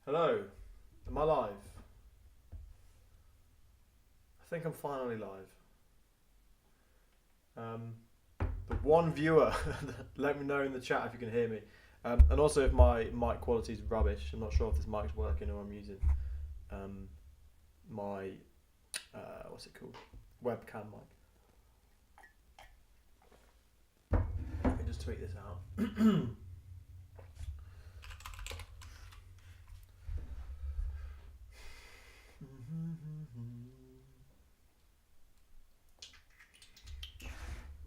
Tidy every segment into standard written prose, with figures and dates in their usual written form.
Hello, am I live? I think I'm finally live. Um, the one viewer, let me know in the chat if you can hear me. And also if my mic quality is rubbish. I'm not sure if this mic's working or I'm using um, my, what's it called? Webcam mic. Let me just tweet this out.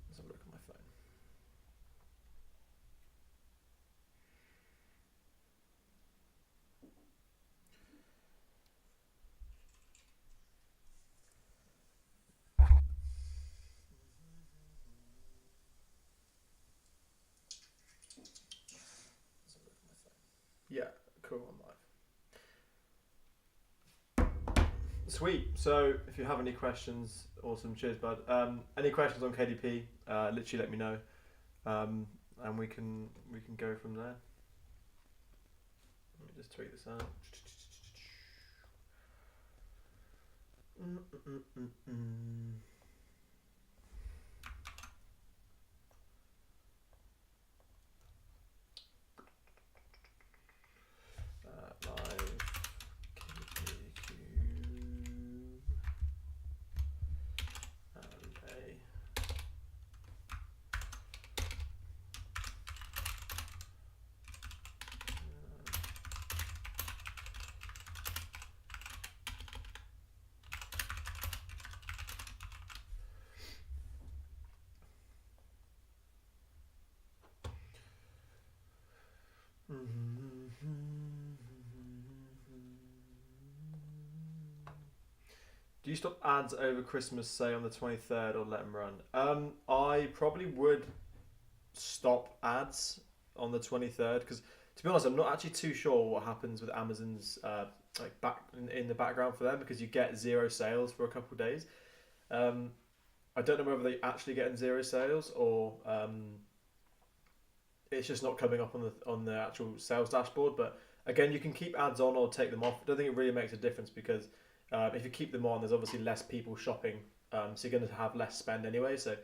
Let's have a look at my phone. Let's have a look at my phone. Yeah, cool, I'm live. Sweet. So if you have any questions, awesome. Cheers, bud. Any questions on KDP? Literally let me know, and we can go from there. Let me just tweet this out. Live KDP and a Do you stop ads over Christmas, say on the 23rd, or let them run? I probably would stop ads on the 23rd because, to be honest, I'm not actually too sure what happens with Amazon's like back in the background for them because you get zero sales for a couple of days. Um, I don't know whether they actually get zero sales or it's just not coming up on the actual sales dashboard. But again, you can keep ads on or take them off. I don't think it really makes a difference because if you keep them on, there's obviously less people shopping, so you're going to have less spend anyway. So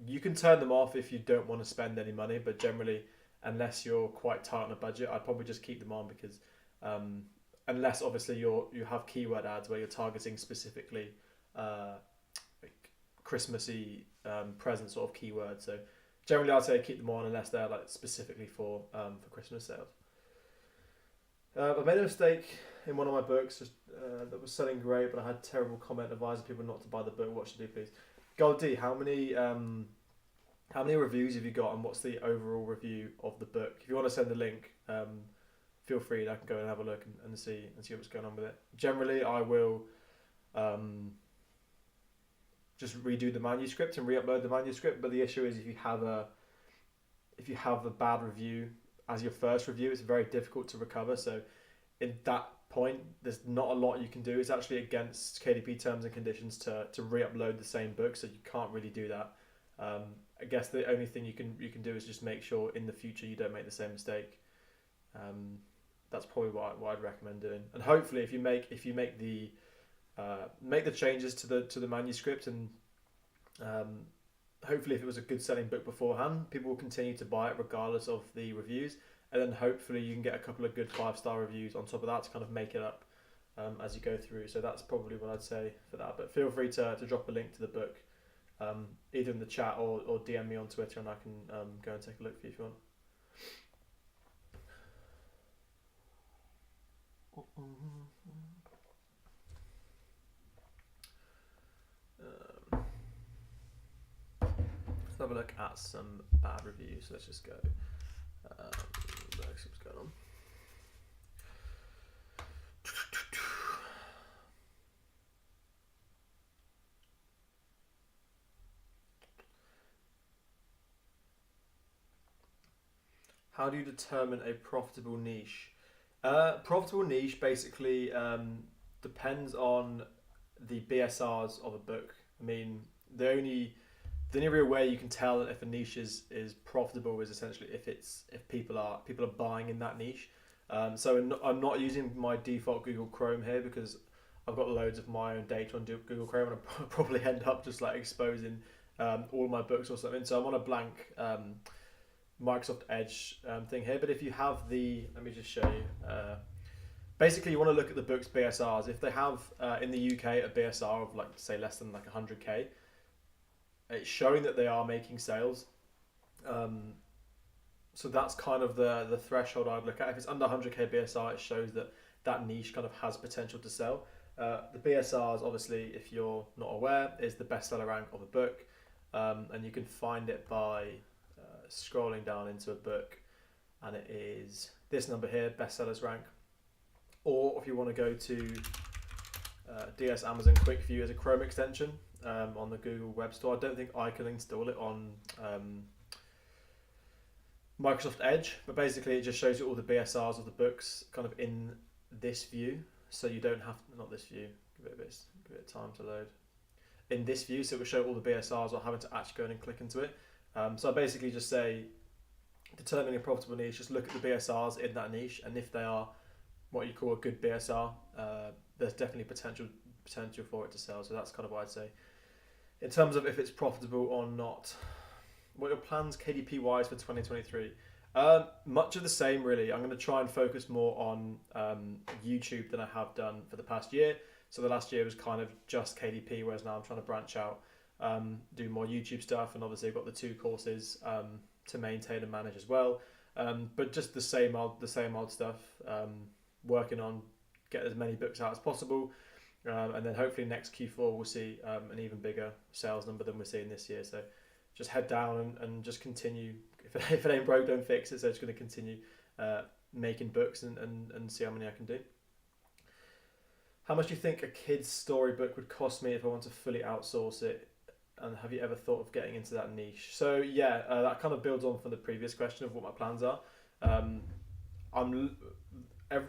you can turn them off if you don't want to spend any money, but generally, unless you're quite tight on a budget, I'd probably just keep them on because unless obviously you have keyword ads where you're targeting specifically like Christmassy present sort of keywords. So generally, I'd say keep them on unless they're like specifically for Christmas sales. I made a mistake in one of my books that was selling great, but I had terrible comment advising people not to buy the book. What should I do, please? Gold D, how many reviews have you got, and what's the overall review of the book? If you want to send the link, feel free. I can go and have a look and see what's going on with it. Generally, I will just redo the manuscript and re-upload the manuscript. But the issue is if you have a bad review as your first review, it's very difficult to recover. So in that point, there's not a lot you can do. It's actually against KDP terms and conditions to re-upload the same book, so you can't really do that. I guess the only thing you can do is just make sure in the future you don't make the same mistake. That's probably what I'd recommend doing. And hopefully, if you make the changes to the manuscript and hopefully if it was a good selling book beforehand, people will continue to buy it regardless of the reviews, and then hopefully you can get a couple of good 5-star reviews on top of that to kind of make it up as you go through. So that's probably what I'd say for that. But feel free to drop a link to the book either in the chat or DM me on Twitter, and I can go and take a look for you if you want. Let's have a look at some bad reviews. Let's just go. Let's see what's going on. How do you determine a profitable niche? Profitable niche basically depends on the BSRs of a book. I mean, the only real way you can tell if a niche is profitable is essentially if people are buying in that niche. I'm not using my default Google Chrome here because I've got loads of my own data on Google Chrome, and I probably end up just like exposing all my books or something. So I'm on a blank Microsoft Edge thing here. But if you have let me just show you. Basically, you want to look at the book's BSRs. If they have in the UK a BSR of like say less than like 100k, it's showing that they are making sales. So that's kind of the threshold I'd look at. If it's under 100k BSR, it shows that that niche kind of has potential to sell. The BSRs, obviously, if you're not aware, is the bestseller rank of a book, and you can find it by scrolling down into a book, and it is this number here, bestsellers rank. Or if you want to go to DS Amazon Quick View as a Chrome extension on the Google Web Store. I don't think I can install it on Microsoft Edge, but basically it just shows you all the BSRs of the books kind of in this view. So you don't have, not this view, give it a time to load. In this view, so it will show all the BSRs without having to actually go in and click into it. So I basically just say, determining a profitable niche, just look at the BSRs in that niche, and if they are what you call a good BSR, there's definitely potential for it to sell. So that's kind of what I'd say. In terms of if it's profitable or not, what are your plans KDP wise for 2023? Much of the same, really. I'm going to try and focus more on YouTube than I have done for the past year. So the last year was kind of just KDP, whereas now I'm trying to branch out, do more YouTube stuff, and obviously I've got the 2 courses to maintain and manage as well. But just the same old stuff. Working on getting as many books out as possible, and then hopefully next Q4 we'll see an even bigger sales number than we're seeing this year. So just head down and just continue. If it ain't broke, don't fix it. So it's going to continue making books and see how many I can do. How much do you think a kid's storybook would cost me if I want to fully outsource it? And have you ever thought of getting into that niche? So yeah, that kind of builds on from the previous question of what my plans are.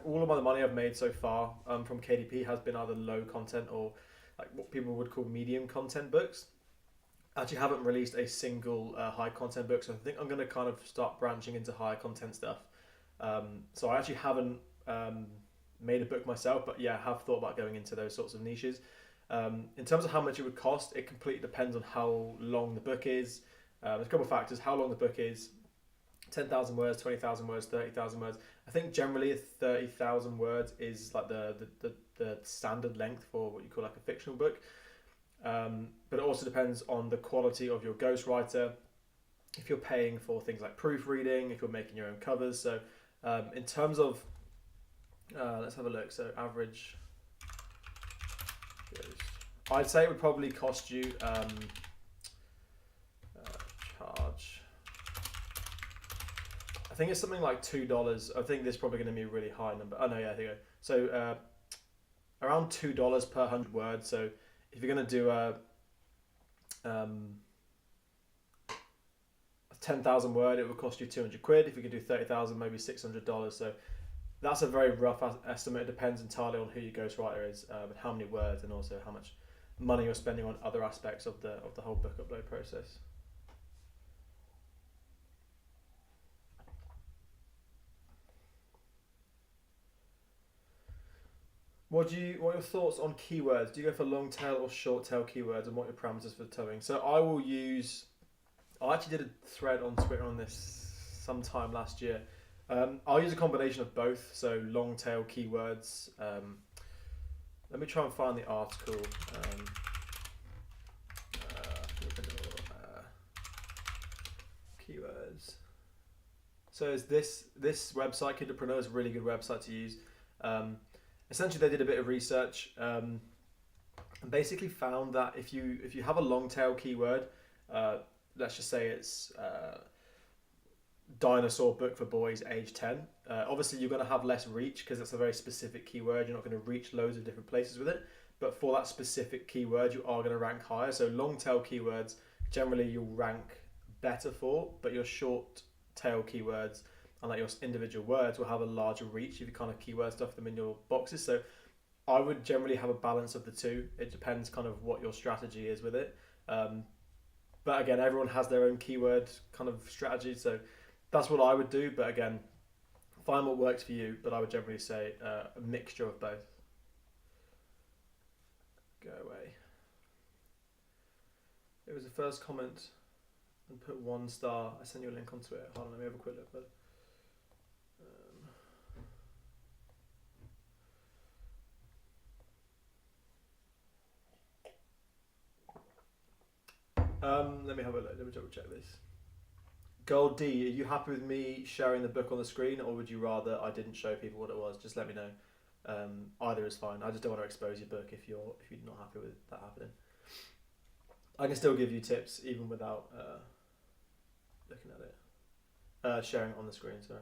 All of my money I've made so far from KDP has been either low content or like what people would call medium content books. I actually haven't released a single high content book, so I think I'm going to kind of start branching into high content stuff. So I actually haven't made a book myself, but yeah, I have thought about going into those sorts of niches. In terms of how much it would cost, it completely depends on how long the book is. There's a couple of factors: how long the book is, 10,000 words, 20,000 words, 30,000 words. I think generally 30,000 words is like the standard length for what you call like a fictional book. But it also depends on the quality of your ghostwriter. If you're paying for things like proofreading, if you're making your own covers. So in terms of, let's have a look. So average, I'd say it would probably cost you charge. I think it's something like $2. I think this is probably going to be a really high number. Oh no, yeah, here you go. So around $2 per 100 words. So if you're going to do a 10,000 word, it would cost you 200 quid. If you could do 30,000, maybe $600. So that's a very rough estimate. It depends entirely on who your ghostwriter is, and how many words, and also how much money you're spending on other aspects of the whole book upload process. What are your thoughts on keywords? Do you go for long tail or short tail keywords, and what are your parameters for towing? So I actually did a thread on Twitter on this sometime last year. I'll use a combination of both, so long tail keywords. Let me try and find the article. Keywords. So is this website, Kidpreneur, is a really good website to use. Essentially, they did a bit of research and basically found that if you have a long tail keyword, let's just say it's dinosaur book for boys age 10. Obviously, you're going to have less reach because it's a very specific keyword. You're not going to reach loads of different places with it. But for that specific keyword, you are going to rank higher. So long tail keywords, generally you'll rank better for, but your short tail keywords and like your individual words will have a larger reach if you kind of keyword stuff them in your boxes. So I would generally have a balance of the two. It depends kind of what your strategy is with it. But again, everyone has their own keyword kind of strategy. So that's what I would do. But again, Find what works for you, but I would generally say a mixture of both. Go away. It was the first comment and put 1 star. I sent you a link onto it. Hold on, let me have a quick look. But let me have a look. Let me double check this. Gold D, are you happy with me sharing the book on the screen, or would you rather I didn't show people what it was? Just let me know. Either is fine. I just don't want to expose your book if you're not happy with that happening. I can still give you tips even without looking at it. Sharing it on the screen, sorry.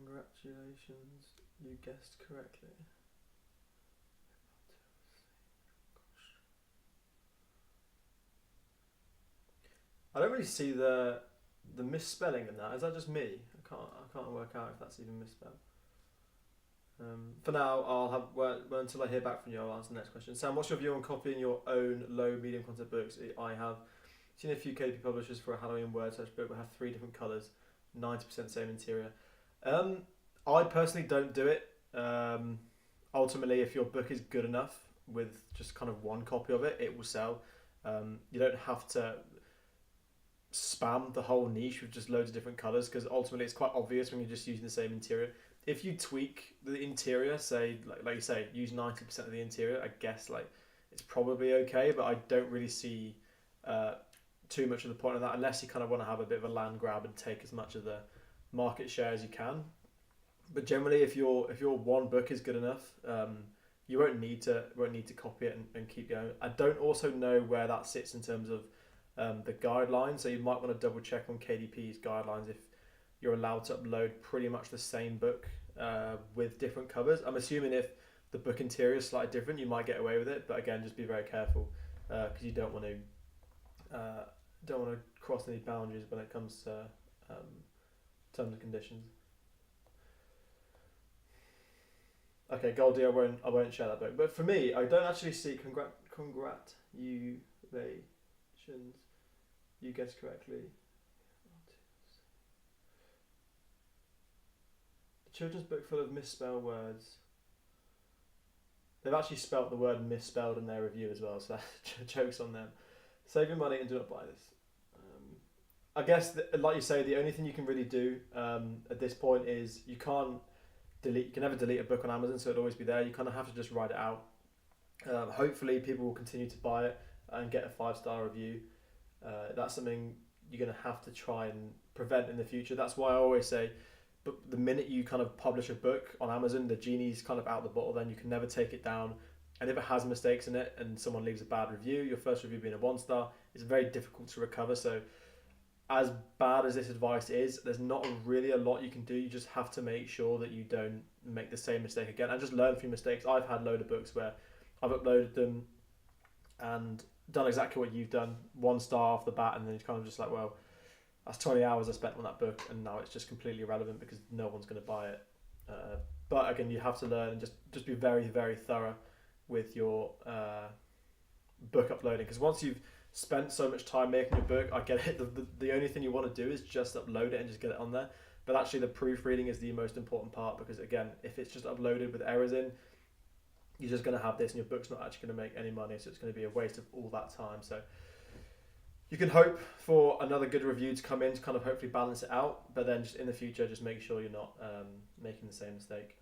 Congratulations, you guessed correctly. I don't really see the misspelling in that. Is that just me? I can't work out if that's even misspelled. For now, I'll have wait until I hear back from you. I'll answer the next question. Sam, what's your view on copying your own low, medium content books? I have seen a few KDP publishers for a Halloween word search book will have 3 different colours, 90% same interior. I personally don't do it. Ultimately, if your book is good enough with just kind of 1 copy of it, it will sell. You don't have to spam the whole niche with just loads of different colours, because ultimately it's quite obvious when you're just using the same interior. If you tweak the interior, say like you say, use 90% of the interior, I guess like it's probably okay, but I don't really see too much of the point of that, unless you kind of want to have a bit of a land grab and take as much of the market share as you can. But generally, if your 1 book is good enough, you won't need to copy it and keep going. I don't also know where that sits in terms of the guidelines, so you might want to double check on KDP's guidelines if you're allowed to upload pretty much the same book with different covers. I'm assuming if the book interior is slightly different, you might get away with it, but again, just be very careful because you don't want to cross any boundaries when it comes to terms and conditions. Okay, Goldie, I won't share that book. But for me, I don't actually see congratulations. You guessed correctly. The children's book full of misspelled words. They've actually spelt the word misspelled in their review as well, so joke's on them. Save your money and do not buy this. I guess, like you say, the only thing you can really do at this point is you can never delete a book on Amazon, so it'll always be there. You kind of have to just write it out. Hopefully people will continue to buy it and get a 5-star review. That's something you're going to have to try and prevent in the future. That's why I always say, but the minute you kind of publish a book on Amazon, the genie's kind of out the bottle, then you can never take it down. And if it has mistakes in it and someone leaves a bad review, your first review being a 1-star, it's very difficult to recover. So as bad as this advice is, there's not really a lot you can do. You just have to make sure that you don't make the same mistake again and just learn from your mistakes. I've had a load of books where I've uploaded them and done exactly what you've done, 1 star off the bat, and then it's kind of just like, well, that's 20 hours I spent on that book and now it's just completely irrelevant because no one's going to buy it. But again, you have to learn and just be very, very thorough with your book uploading, because once you've spent so much time making your book, I get it, the only thing you want to do is just upload it and just get it on there. But actually the proofreading is the most important part, because again, if it's just uploaded with errors in, you're just going to have this and your book's not actually going to make any money, so it's going to be a waste of all that time. So you can hope for another good review to come in to kind of hopefully balance it out, but then just in the future, just make sure you're not making the same mistake.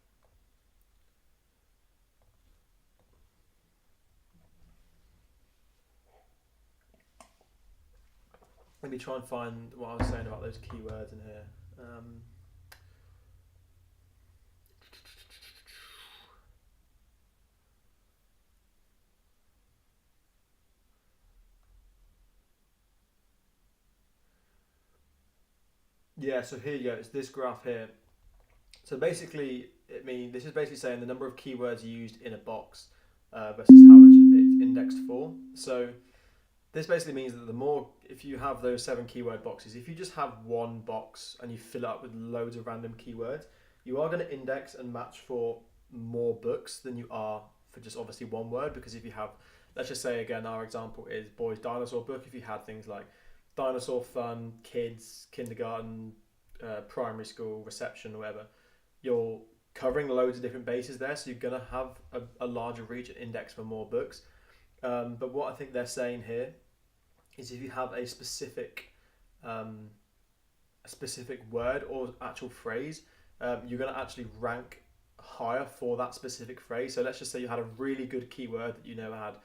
Let me try and find what I was saying about those keywords in here. Yeah, so here you go. It's this graph here. So basically, this is basically saying the number of keywords used in a box versus how much it's indexed for. So This basically means that the more, if you have those 7 keyword boxes, if you just have one box and you fill it up with loads of random keywords, you are going to index and match for more books than you are for just obviously one word. Because if you have, let's just say again, our example is boys dinosaur book. If you had things like dinosaur fun, kids, kindergarten, primary school, reception, or whatever, you're covering loads of different bases there. So you're going to have a larger reach and index for more books. But what I think they're saying here is if you have a specific word or actual phrase, you're going to actually rank higher for that specific phrase. So let's just say you had a really good keyword that you know had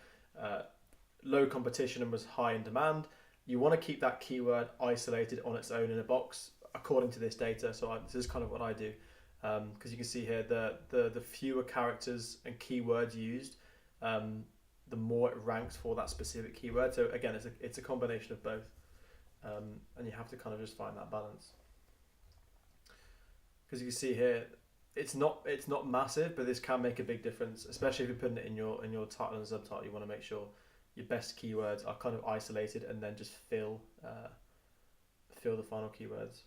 low competition and was high in demand. You want to keep that keyword isolated on its own in a box according to this data. So this is kind of what I do, because you can see here the fewer characters and keywords used, the more it ranks for that specific keyword. So again, it's a combination of both, and you have to kind of just find that balance. Because you can see here, it's not massive, but this can make a big difference, especially if you're putting it in your title and subtitle. You want to make sure your best keywords are kind of isolated, and then just fill the final keywords.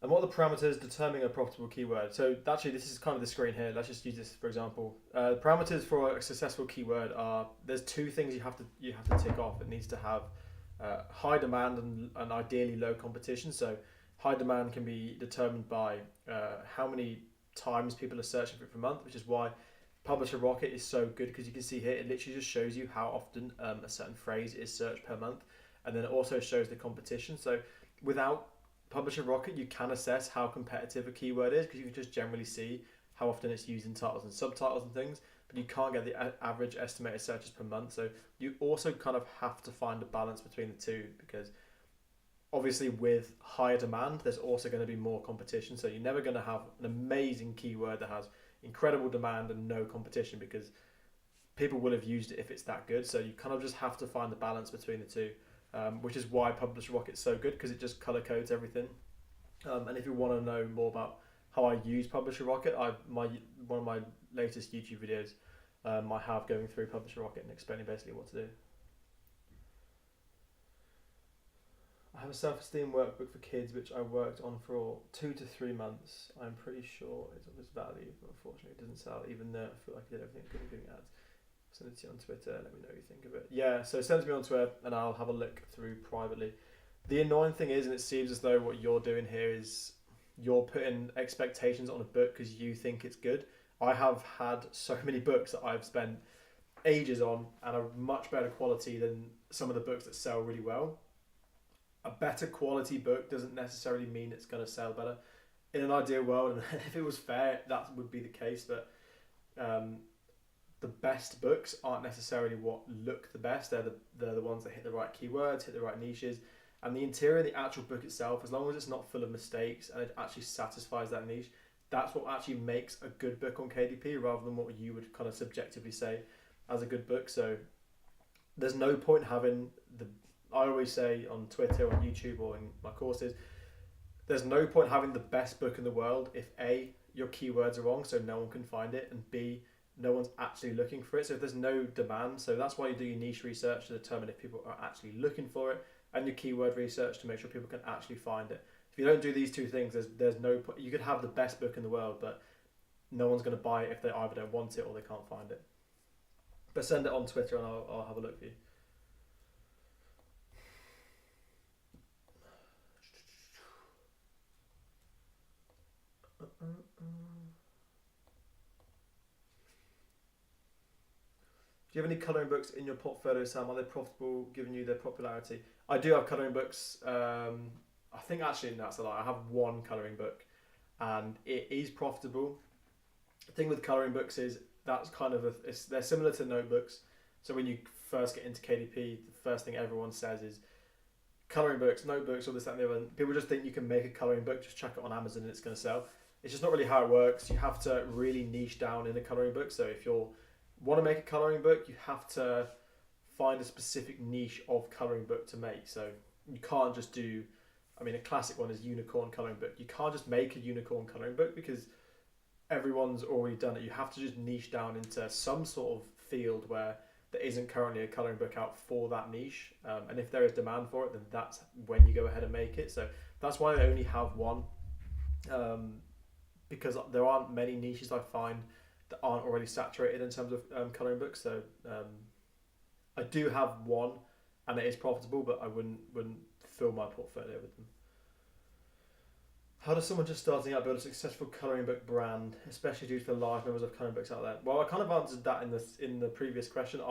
And what are the parameters determining a profitable keyword? So actually, this is kind of the screen here. Let's just use this for example. Parameters for a successful keyword are, there's 2 things you have to tick off. It needs to have high demand and ideally low competition. So high demand can be determined by how many times people are searching for it per month, which is why Publisher Rocket is so good, because you can see here it literally just shows you how often a certain phrase is searched per month, and then it also shows the competition. So without Publisher Rocket, you can assess how competitive a keyword is, because you can just generally see how often it's used in titles and subtitles and things, but you can't get the average estimated searches per month. So you also kind of have to find a balance between the two, because obviously with higher demand, there's also going to be more competition. So you're never going to have an amazing keyword that has incredible demand and no competition, because people will have used it if it's that good. So you kind of just have to find the balance between the two. Which is why Publisher Rocket's so good, because it just color codes everything. And if you want to know more about how I use Publisher Rocket, one of my latest YouTube videos I have going through Publisher Rocket and explaining basically what to do. I have a self-esteem workbook for kids which I worked on for 2 to 3 months. I'm pretty sure it's of its value, but unfortunately it doesn't sell, even though I feel like I did everything I could including ads. Send it to you on Twitter, let me know what you think of it. Yeah, so send it to me on Twitter and I'll have a look through privately. The annoying thing is, and it seems as though what you're doing here is you're putting expectations on a book because you think it's good. I have had so many books that I've spent ages on and are much better quality than some of the books that sell really well. A better quality book doesn't necessarily mean it's going to sell better. In an ideal world, and if it was fair, that would be the case, but the best books aren't necessarily what look the best. They're the ones that hit the right keywords, hit the right niches, and the interior of the actual book itself, as long as it's not full of mistakes and it actually satisfies that niche, that's what actually makes a good book on KDP, rather than what you would kind of subjectively say as a good book. So there's no point having I always say on Twitter, on YouTube, or in my courses, there's no point having the best book in the world if A, your keywords are wrong, so no one can find it, and B, no one's actually looking for it. So if there's no demand, so that's why you do your niche research, to determine if people are actually looking for it, and your keyword research to make sure people can actually find it. If you don't do these 2 things, there's no point. You could have the best book in the world, but no one's going to buy it if they either don't want it or they can't find it. But send it on Twitter and I'll have a look for you. Do you have any colouring books in your portfolio, Sam? Are they profitable, given you their popularity? I do have colouring books. I think actually that's a lie. I have one colouring book, and it is profitable. The thing with colouring books is that's kind of they're similar to notebooks. So when you first get into KDP, the first thing everyone says is colouring books, notebooks, all this, that, and the other. People just think you can make a colouring book, just chuck it on Amazon and it's going to sell. It's just not really how it works. You have to really niche down in a colouring book. So if you want to make a colouring book, you have to find a specific niche of colouring book to make. So you can't just do, a classic one is unicorn colouring book. You can't just make a unicorn colouring book because everyone's already done it. You have to just niche down into some sort of field where there isn't currently a colouring book out for that niche. And if there is demand for it, then that's when you go ahead and make it. So that's why I only have one, because there aren't many niches I find that aren't already saturated in terms of colouring books. So I do have one, and it is profitable, but I wouldn't fill my portfolio with them. How does someone just starting out build a successful colouring book brand, especially due to the large numbers of colouring books out there? Well, I kind of answered that in the previous question.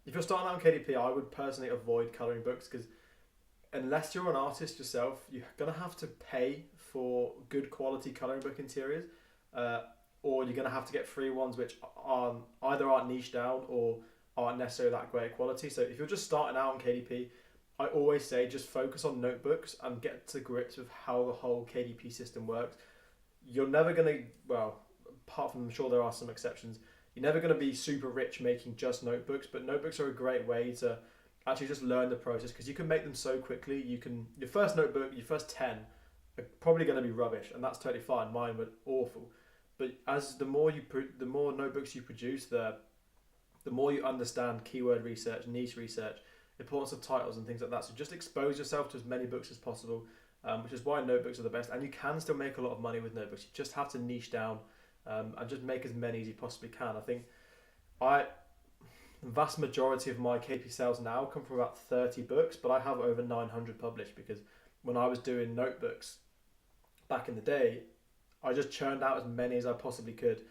If you're starting out on KDP, I would personally avoid colouring books, because unless you're an artist yourself, you're gonna have to pay for good quality colouring book interiors, or you're gonna have to get free ones which aren't niched down or aren't necessarily that great quality. So if you're just starting out on KDP, I always say just focus on notebooks and get to grips with how the whole KDP system works. You're never going to, well, apart from, I'm sure there are some exceptions, you're never going to be super rich making just notebooks, but notebooks are a great way to actually just learn the process, because you can make them so quickly. Your first notebook, your first 10 are probably going to be rubbish, and that's totally fine. Mine were awful. But as the more notebooks you produce, the more you understand keyword research, niche research, importance of titles and things like that. So just expose yourself to as many books as possible, which is why notebooks are the best. And you can still make a lot of money with notebooks. You just have to niche down and just make as many as you possibly can. I think the vast majority of my KP sales now come from about 30 books, but I have over 900 published, because when I was doing notebooks back in the day, I just churned out as many as I possibly could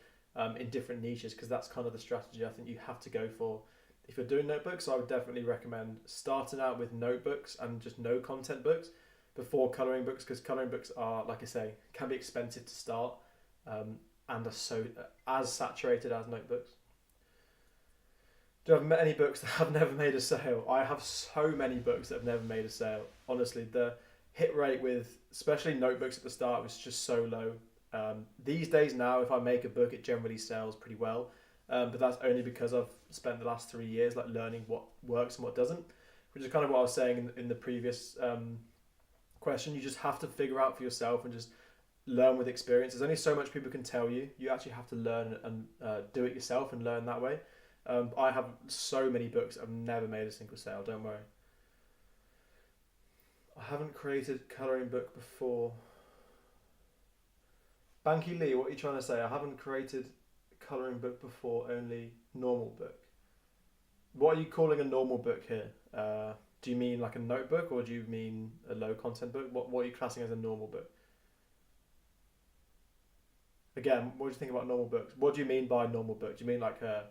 in different niches, because that's kind of the strategy I think you have to go for. If you're doing notebooks, I would definitely recommend starting out with notebooks and just no content books before colouring books, because colouring books are, like I say, can be expensive to start, and are so as saturated as notebooks. Do I have any books that have never made a sale? I have so many books that have never made a sale. Honestly, the hit rate with especially notebooks at the start was just so low. These days now, if I make a book, it generally sells pretty well. But that's only because I've spent the last 3 years learning what works and what doesn't, which is kind of what I was saying in the previous question. You just have to figure out for yourself and just learn with experience. There's only so much people can tell you. You actually have to learn and do it yourself and learn that way. I have so many books that have never made a single sale, don't worry. I haven't created colouring book before. Banky Lee, what are you trying to say? I haven't created colouring book before, only normal book. What are you calling a normal book here? Do you mean like a notebook, or do you mean a low content book? What are you classing as a normal book? Again, what do you think about normal books? What do you mean by normal book? Do you mean like a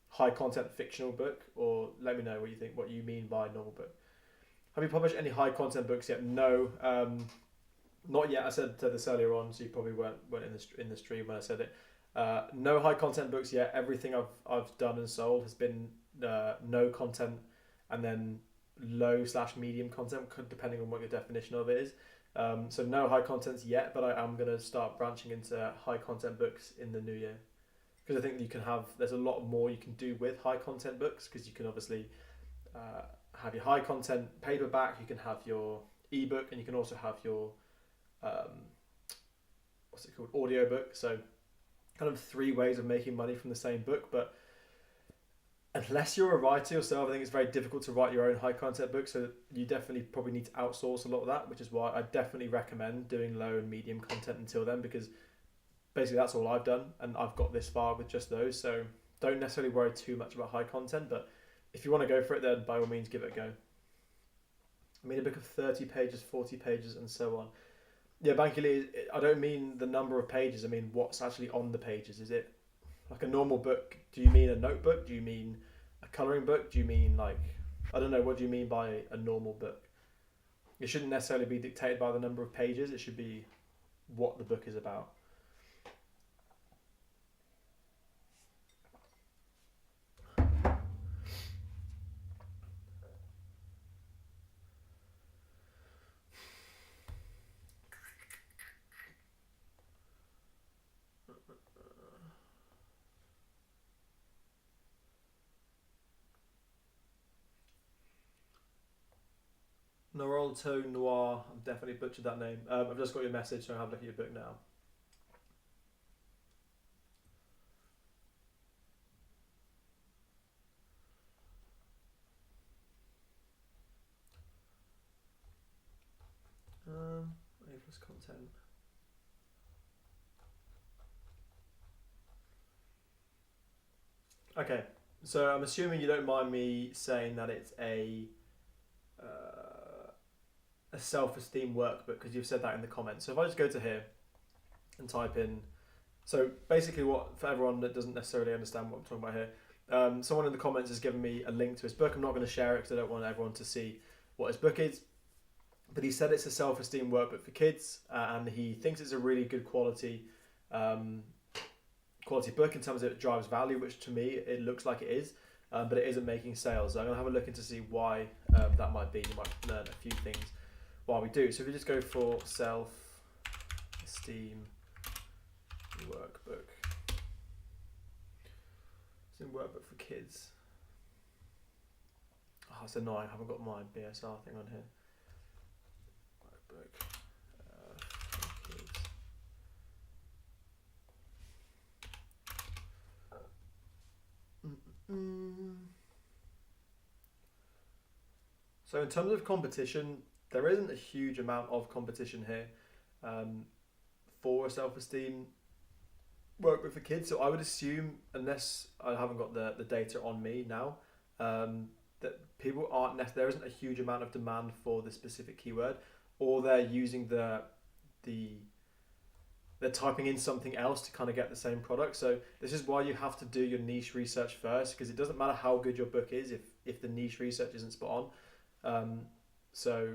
high content fictional book? Or let me know what you mean by normal book. Have you published any high content books yet? No, not yet. I said this earlier on, so you probably weren't in the stream when I said it. No high content books yet. Everything I've done and sold has been no content, and then low/medium content, depending on what your definition of it is. So no high contents yet, but I am going to start branching into high content books in the new year, because I think there's a lot more you can do with high content books, because you can obviously have your high content paperback, you can have your ebook, and you can also have your audiobook. So kind of 3 ways of making money from the same book. But unless you're a writer yourself, I think it's very difficult to write your own high content book. So you definitely probably need to outsource a lot of that, which is why I definitely recommend doing low and medium content until then, because basically that's all I've done, and I've got this far with just those. So don't necessarily worry too much about high content, but if you want to go for it, then by all means give it a go. I mean, a book of 30 pages, 40 pages, and so on. Yeah, Banky Lee, I don't mean the number of pages. I mean what's actually on the pages. Is it like a normal book? Do you mean a notebook? Do you mean a colouring book? Do you mean I don't know, what do you mean by a normal book? It shouldn't necessarily be dictated by the number of pages. It should be what the book is about. Norolto Noir, I've definitely butchered that name. I've just got your message, so I'll have a look at your book now. content. Okay, so I'm assuming you don't mind me saying that it's a self-esteem workbook because you've said that in the comments. So if I just go to here and type in, so basically what, for everyone that doesn't necessarily understand what I'm talking about here, someone in the comments has given me a link to his book. I'm not going to share it because I don't want everyone to see what his book is, but he said it's a self-esteem workbook for kids, and he thinks it's a really good quality book in terms of it drives value, which to me it looks like it is, but it isn't making sales. So I'm going to have a look into see why that might be. You might learn a few things while we do. So if we just go for self-esteem workbook, it's in workbook for kids. Oh, it's annoying. I haven't got my BSR thing on here. Workbook for kids. So in terms of competition, there isn't a huge amount of competition here for a self-esteem workbook for kids. So I would assume, unless I haven't got the data on me now, that people aren't there isn't a huge amount of demand for the specific keyword, or they're using they're typing in something else to kind of get the same product. So this is why you have to do your niche research first, because it doesn't matter how good your book is if the niche research isn't spot on. So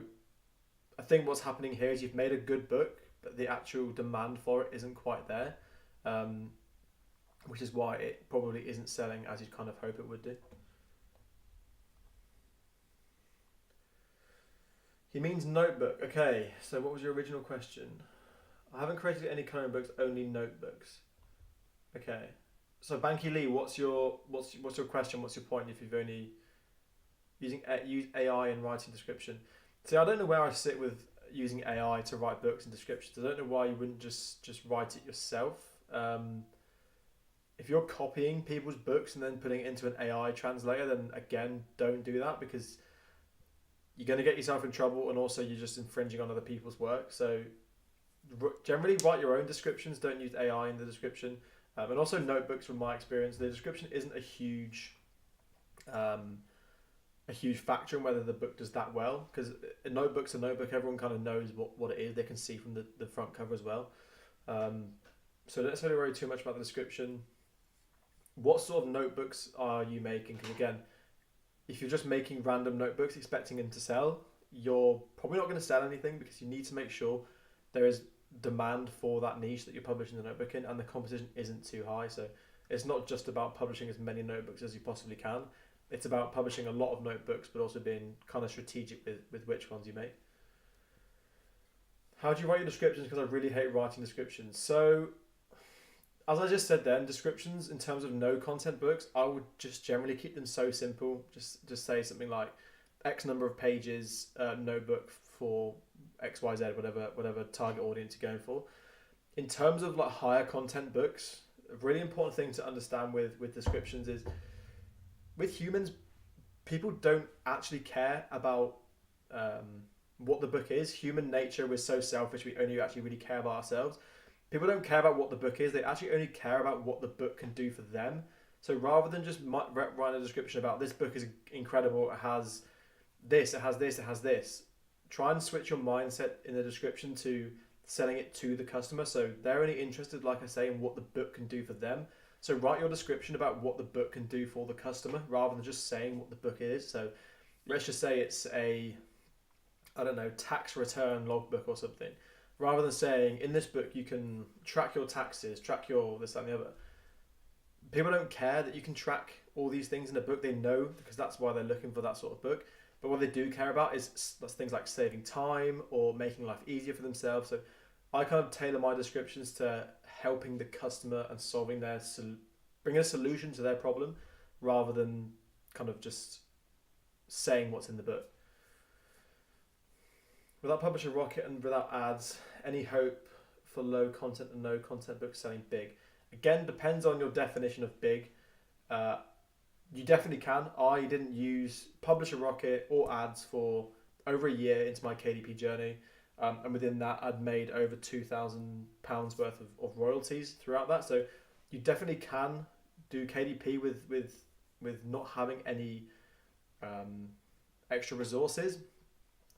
I think what's happening here is you've made a good book, but the actual demand for it isn't quite there, which is why it probably isn't selling as you kind of hope it would do. He means notebook. Okay, so what was your original question? I haven't created any coloring books, only notebooks. Okay, so Banky Lee, what's your question? What's your point if you've only use AI in writing description? See, I don't know where I sit with using AI to write books and descriptions. I don't know why you wouldn't just write it yourself. If you're copying people's books and then putting it into an AI translator, then again, don't do that, because you're going to get yourself in trouble, and also you're just infringing on other people's work. So generally write your own descriptions, don't use AI in the description. And also notebooks, from my experience, the description isn't a huge factor in whether the book does that well, because a notebook's a notebook. Everyone kind of knows what it is. They can see from the front cover as well. So don't necessarily worry too much about the description. What sort of notebooks are you making? Because again, if you're just making random notebooks expecting them to sell, you're probably not going to sell anything, because you need to make sure there is demand for that niche that you're publishing the notebook in, and the competition isn't too high. So it's not just about publishing as many notebooks as you possibly can. It's about publishing a lot of notebooks, but also being kind of strategic with which ones you make. How do you write your descriptions? Because I really hate writing descriptions. So as I just said then, descriptions in terms of no content books, I would just generally keep them so simple. Just say something like X number of pages, notebook for XYZ, whatever target audience you're going for. In terms of like higher content books, a really important thing to understand with descriptions is, with humans, people don't actually care about what the book is. Human nature, we're so selfish, we only actually really care about ourselves. People don't care about what the book is, they actually only care about what the book can do for them. So rather than just write a description about this book is incredible, it has this, it has this, it has this, try and switch your mindset in the description to selling it to the customer. So they're only interested, like I say, in what the book can do for them. So write your description about what the book can do for the customer, rather than just saying what the book is. So let's just say it's a, I don't know, tax return logbook or something. Rather than saying, in this book you can track your taxes, track your this, that, and the other. People don't care that you can track all these things in a book. They know, because that's why they're looking for that sort of book. But what they do care about is things like saving time or making life easier for themselves. So I kind of tailor my descriptions to helping the customer and solving bringing a solution to their problem, rather than kind of just saying what's in the book. Without Publisher Rocket and without ads, any hope for low content and no content books selling big? Again, depends on your definition of big. You definitely can. I didn't use Publisher Rocket or ads for over a year into my KDP journey. and within that, I'd made over £2,000 worth of royalties throughout that. So you definitely can do KDP with not having any extra resources.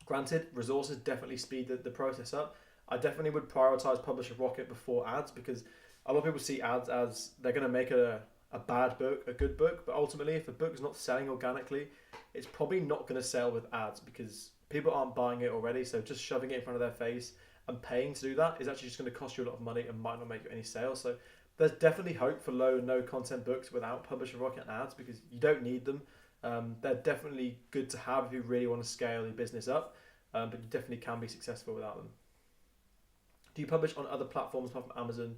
Granted, resources definitely speed the process up. I definitely would prioritize Publisher Rocket before ads, because a lot of people see ads as they're going to make a bad book a good book, but ultimately if a book is not selling organically, it's probably not going to sell with ads because people aren't buying it already. So just shoving it in front of their face and paying to do that is actually just going to cost you a lot of money and might not make you any sales. So there's definitely hope for low no content books without Publisher Rocket and ads, because you don't need them. They're definitely good to have if you really want to scale your business up, but you definitely can be successful without them. Do you publish on other platforms apart from Amazon,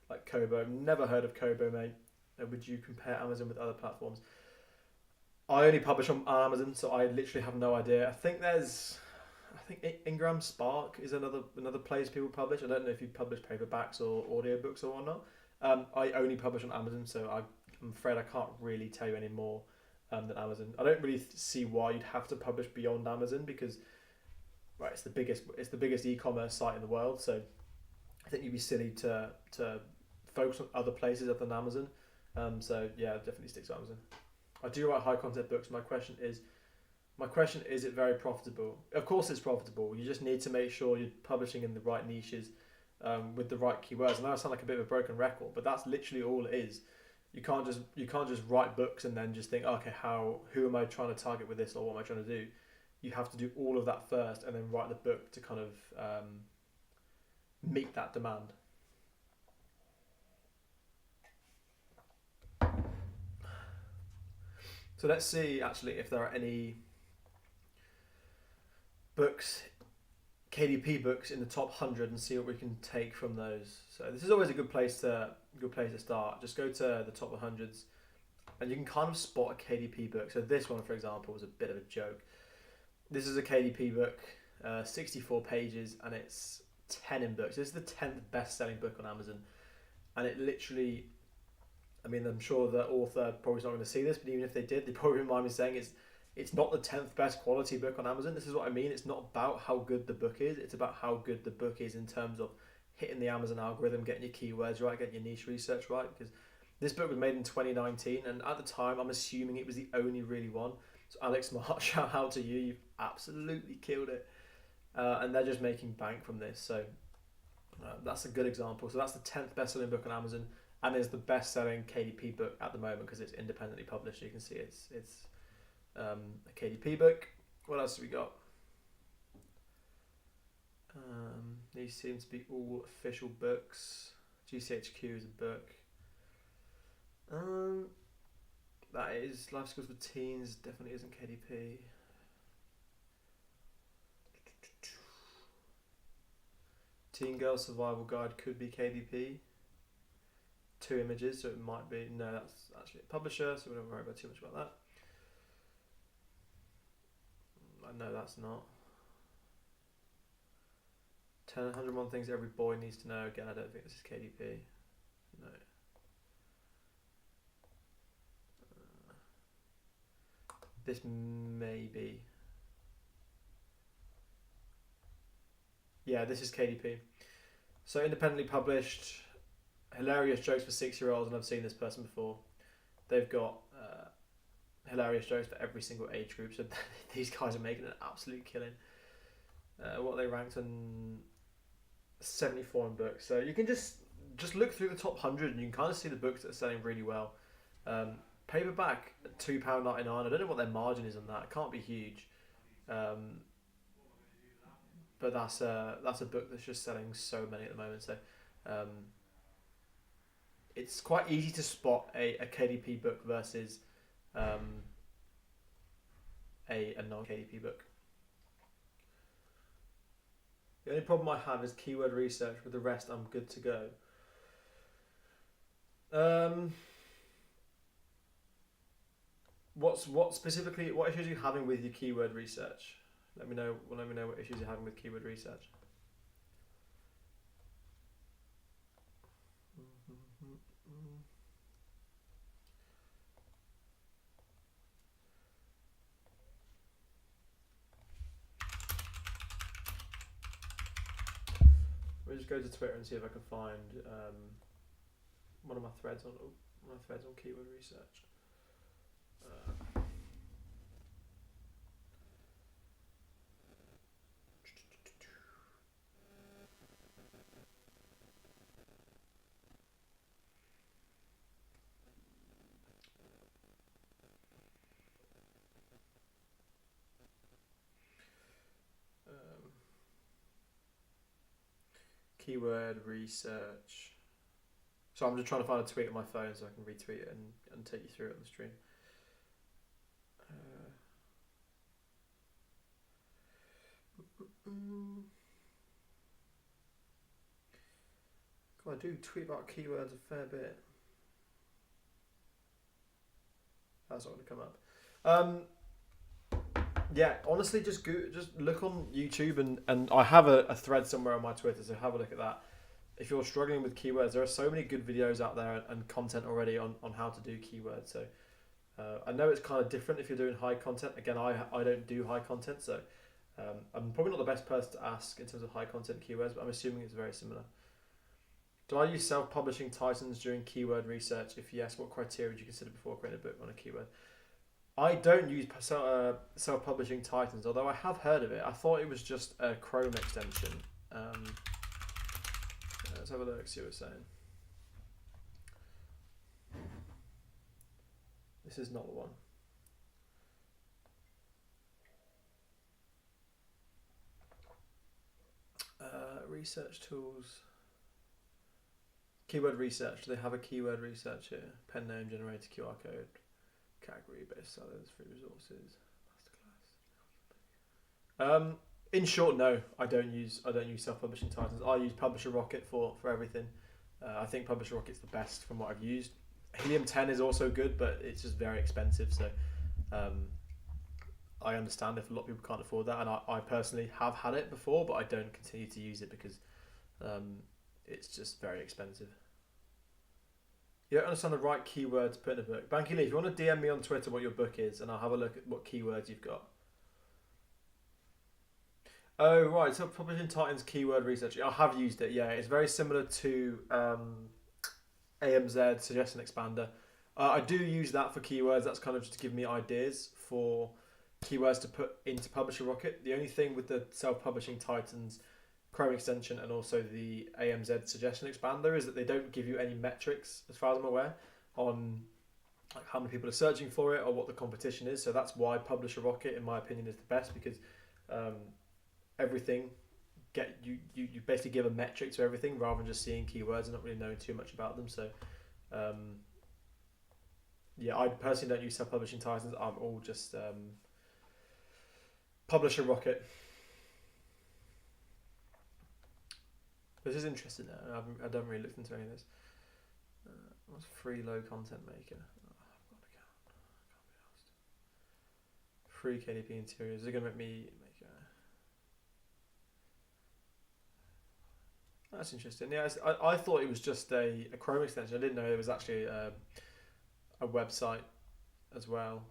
like Kobo? Never heard of Kobo, mate. Would you compare Amazon with other platforms? I only publish on Amazon, so I literally have no idea. I think Ingram Spark is another place people publish. I don't know if you publish paperbacks or audiobooks or whatnot. I only publish on Amazon, so I'm afraid I can't really tell you any more than Amazon. I don't really see why you'd have to publish beyond Amazon, because it's the biggest e-commerce site in the world. So I think you'd be silly to focus on other places other than Amazon. So yeah, definitely stick to Amazon. I do write high content books. My question is it very profitable? Of course it's profitable. You just need to make sure you're publishing in the right niches, with the right keywords. And I sound like a bit of a broken record, but that's literally all it is. You can't just write books and then just think, okay, who am I trying to target with this, or what am I trying to do? You have to do all of that first and then write the book to kind of meet that demand. So let's see actually if there are any books, KDP books in the top 100, and see what we can take from those. So this is always a good place to start. Just go to the top 100s and you can kind of spot a KDP book. So this one, for example, was a bit of a joke. This is a KDP book, 64 pages, and it's 10 in books. This is the 10th best-selling book on Amazon, and it literally, I mean, I'm sure the author probably not going to see this, but even if they did, they probably mind me saying it's not the 10th best quality book on Amazon. This is what I mean. It's not about how good the book is. It's about how good the book is in terms of hitting the Amazon algorithm, getting your keywords right, getting your niche research right. Because this book was made in 2019, and at the time, I'm assuming it was the only really one. So Alex Smart, shout out to you. You've absolutely killed it. And they're just making bank from this. So that's a good example. So that's the 10th best-selling book on Amazon, and is the best-selling KDP book at the moment because it's independently published. You can see it's a KDP book. What else have we got? These seem to be all official books. GCHQ is a book. That is Life Skills for Teens. Definitely isn't KDP. Teen Girl Survival Guide could be KDP. 2 images, so it might be. No, that's actually a publisher, so we don't worry about too much about that. No, that's not. 101 Things Every Boy Needs to Know. Again, I don't think this is KDP. No. This may be. Yeah, this is KDP. So independently published, hilarious jokes for 6-year-olds, and I've seen this person before. They've got hilarious jokes for every single age group, so these guys are making an absolute killing. What they ranked on 74 in books. So you can just look through the top 100 and you can kind of see the books that are selling really well. Paperback at £2.99. I don't know what their margin is on that. It can't be huge. But that's a book that's just selling so many at the moment. So it's quite easy to spot a KDP book versus a non-KDP book. The only problem I have is keyword research. With the rest, I'm good to go. What specifically? What issues are you having with your keyword research? Let me know what issues you're having with keyword research. Let me just go to Twitter and see if I can find one of my threads on keyword research. Keyword research. So I'm just trying to find a tweet on my phone so I can retweet it and take you through it on the stream. God, I do tweet about keywords a fair bit. That's not going to come up. Yeah, honestly, just look on YouTube and I have a thread somewhere on my Twitter, so have a look at that. If you're struggling with keywords, there are so many good videos out there and content already on how to do keywords. So I know it's kind of different if you're doing high content. Again, I don't do high content, so I'm probably not the best person to ask in terms of high content keywords, but I'm assuming it's very similar. Do I use self-publishing titles during keyword research? If yes, what criteria would you consider before creating a book on a keyword? I don't use self-publishing titans, although I have heard of it. I thought it was just a Chrome extension. Let's have a look, see what it's saying. This is not the one. Research tools. Keyword research. Do they have a keyword research here? Pen name, generator, QR code, category, best sellers, free resources, masterclass. In short, no, I don't use self-publishing titles. I use Publisher Rocket for everything. I think Publisher Rocket's the best from what I've used. Helium 10 is also good, but it's just very expensive. So I understand if a lot of people can't afford that, and I personally have had it before, but I don't continue to use it because it's just very expensive. You don't understand the right keywords to put in a book. Banky Lee, if you want to DM me on Twitter what your book is, and I'll have a look at what keywords you've got. Oh, right. So Publishing Titans keyword research. I have used it, yeah. It's very similar to AMZ, Suggestion Expander. I do use that for keywords. That's kind of just to give me ideas for keywords to put into Publisher Rocket. The only thing with the self-publishing Titans Chrome extension and also the AMZ Suggestion Expander is that they don't give you any metrics, as far as I'm aware, on like how many people are searching for it or what the competition is. So that's why Publisher Rocket, in my opinion, is the best, because everything you basically give a metric to everything rather than just seeing keywords and not really knowing too much about them. So yeah, I personally don't use self-publishing Titans. I'm all just Publisher Rocket. This is interesting now. I don't really looked into any of this. What's free low content maker? Oh, I've got an account. Can't be asked. Free KDP interiors. Is it going to make me make a... That's interesting. Yeah, I thought it was just a Chrome extension. I didn't know it was actually a website as well.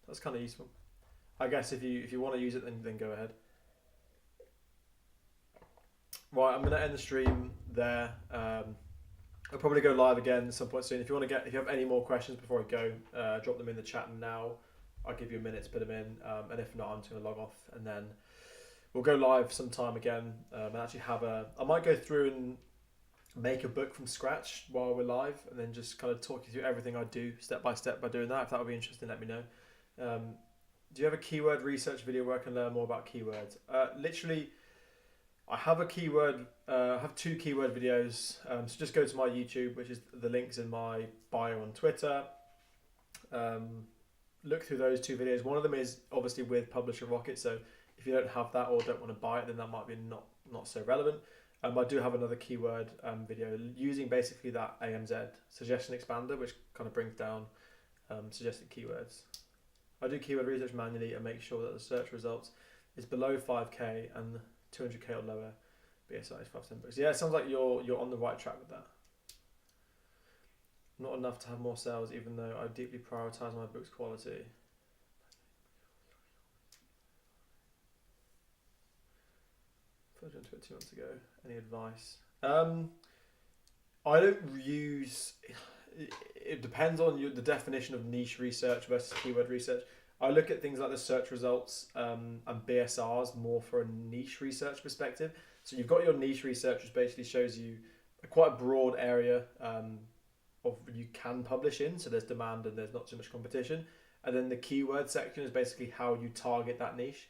That's kind of useful. I guess if you want to use it, then go ahead. Right, I'm going to end the stream there. I'll probably go live again at some point soon. If you have any more questions before I go, drop them in the chat now. I'll give you a minute to put them in, and if not, I'm just going to log off, and then we'll go live sometime again. And actually I might go through and make a book from scratch while we're live, and then just kind of talk you through everything I do step by step by doing that. If that would be interesting, let me know. Do you have a keyword research video where I can learn more about keywords? Literally, I have I have 2 keyword videos. So just go to my YouTube, which is the links in my bio on Twitter. Look through those 2 videos. One of them is obviously with Publisher Rocket. So if you don't have that or don't want to buy it, then that might be not so relevant. I do have another keyword video using basically that AMZ Suggestion Expander, which kind of brings down suggested keywords. I do keyword research manually and make sure that the search results is below 5k and 200k or lower. BSI is 5% books. Yeah, it sounds like you're on the right track with that. Not enough to have more sales, even though I deeply prioritise my book's quality. Put into it 2 months ago. Any advice? I don't use. It depends on the definition of niche research versus keyword research. I look at things like the search results and BSRs more for a niche research perspective. So you've got your niche research, which basically shows you quite a broad area of you can publish in. So there's demand and there's not too much competition. And then the keyword section is basically how you target that niche.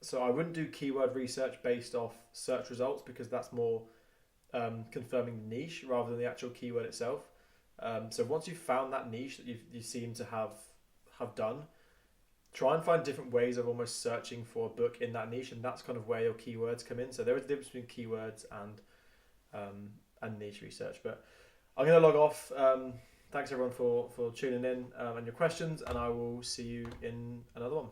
So I wouldn't do keyword research based off search results because that's more confirming the niche rather than the actual keyword itself. So once you've found that niche that you seem to have done, try and find different ways of almost searching for a book in that niche, and that's kind of where your keywords come in. So there is a difference between keywords and niche research. But I'm going to log off. Thanks everyone for tuning in and your questions, and I will see you in another one.